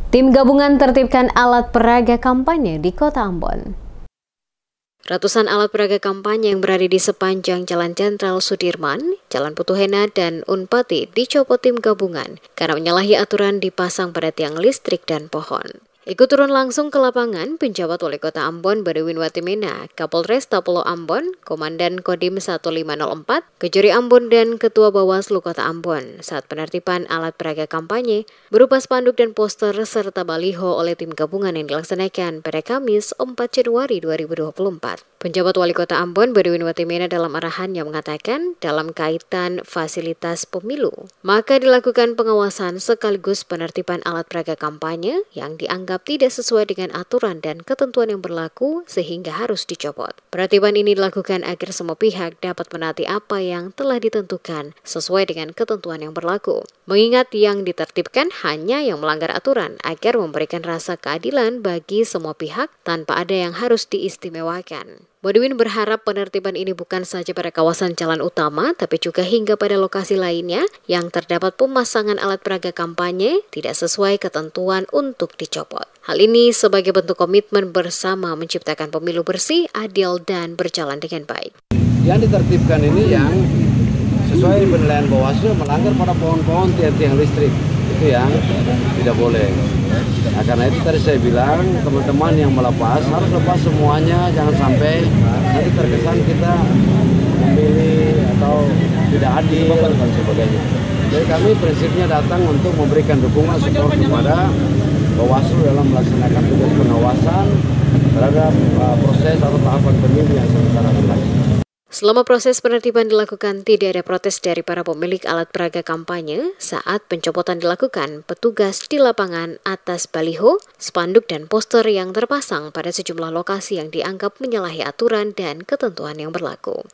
Tim gabungan tertibkan alat peraga kampanye di Kota Ambon. Ratusan alat peraga kampanye yang berada di sepanjang Jalan Jenderal Sudirman, Jalan Putuhena, dan Unpati dicopot tim gabungan karena menyalahi aturan dipasang pada tiang listrik dan pohon. Ikut turun langsung ke lapangan penjabat Wali Kota Ambon Badewin Watimena, Kapolres Tapolo Ambon, Komandan Kodim 1504, Kejuri Ambon dan Ketua Bawaslu Kota Ambon saat penertiban alat peraga kampanye berupa spanduk dan poster serta baliho oleh tim gabungan yang dilaksanakan pada Kamis 4 Januari 2024. Penjabat Wali Kota Ambon Badewin Watimena dalam arahannya mengatakan dalam kaitan fasilitas pemilu, maka dilakukan pengawasan sekaligus penertiban alat peraga kampanye yang dianggap tidak sesuai dengan aturan dan ketentuan yang berlaku sehingga harus dicopot. Penertiban ini dilakukan agar semua pihak dapat menaati apa yang telah ditentukan sesuai dengan ketentuan yang berlaku. Mengingat yang ditertibkan hanya yang melanggar aturan agar memberikan rasa keadilan bagi semua pihak tanpa ada yang harus diistimewakan. Badewin berharap penertiban ini bukan saja pada kawasan jalan utama, tapi juga hingga pada lokasi lainnya yang terdapat pemasangan alat peraga kampanye tidak sesuai ketentuan untuk dicopot. Hal ini sebagai bentuk komitmen bersama menciptakan pemilu bersih, adil, dan berjalan dengan baik. Yang ditertibkan ini yang sesuai penilaian Bawaslu melanggar pada pohon-pohon tiang-tiang listrik, itu yang tidak boleh. Nah, karena itu tadi saya bilang teman-teman yang melepas harus lepas semuanya, jangan sampai nanti terkesan kita memilih atau tidak adil dan sebagainya. Jadi kami prinsipnya datang untuk memberikan dukungan support kepada Bawaslu dalam melaksanakan tugas pengawasan terhadap proses atau tahapan pemilu yang sebentar lagi. Selama proses penertiban dilakukan, tidak ada protes dari para pemilik alat peraga kampanye saat pencopotan dilakukan petugas di lapangan atas baliho, spanduk, dan poster yang terpasang pada sejumlah lokasi yang dianggap menyalahi aturan dan ketentuan yang berlaku.